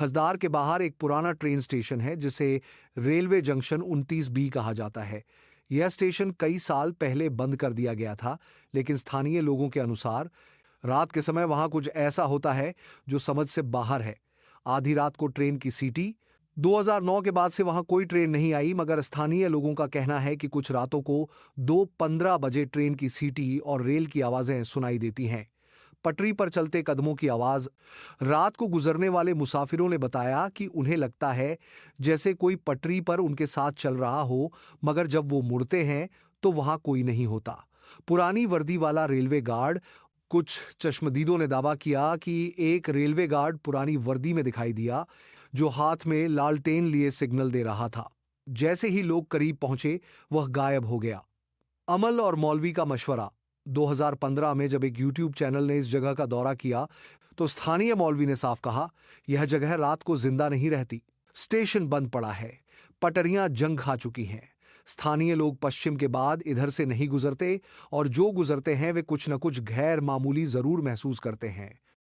खजदार के बाहर एक पुराना ट्रेन स्टेशन है जिसे रेलवे जंक्शन 29B कहा जाता है। यह स्टेशन कई साल पहले बंद कर दिया गया था, लेकिन स्थानीय लोगों के अनुसार रात के समय वहां कुछ ऐसा होता है जो समझ से बाहर है। आधी रात को ट्रेन की सीटी। 2009 के बाद से वहां कोई ट्रेन नहीं आई, मगर स्थानीय लोगों का कहना है कि कुछ रातों को 2:15 बजे ट्रेन की सीटी और रेल की आवाजें सुनाई देती हैं। पटरी पर चलते कदमों की आवाज। रात को गुजरने वाले मुसाफिरों ने बताया कि उन्हें लगता है जैसे कोई पटरी पर उनके साथ चल रहा हो, मगर जब वो मुड़ते हैं तो वहां कोई नहीं होता। पुरानी वर्दी वाला रेलवे गार्ड। कुछ चश्मदीदों ने दावा किया कि एक रेलवे गार्ड पुरानी वर्दी में दिखाई दिया, जो हाथ में लालटेन लिए सिग्नल दे रहा था। जैसे ही लोग करीब पहुंचे, वह गायब हो गया। अमल और मौलवी का मशवरा। 2015 में जब एक YouTube चैनल ने इस जगह का दौरा किया, तो स्थानीय मौलवी ने साफ कहा, यह जगह रात को जिंदा नहीं रहती। स्टेशन बंद पड़ा है, पटरियां जंग खा चुकी हैं। स्थानीय लोग पश्चिम के बाद इधर से नहीं गुजरते, और जो गुजरते हैं वे कुछ न कुछ गैर मामूली जरूर महसूस करते हैं।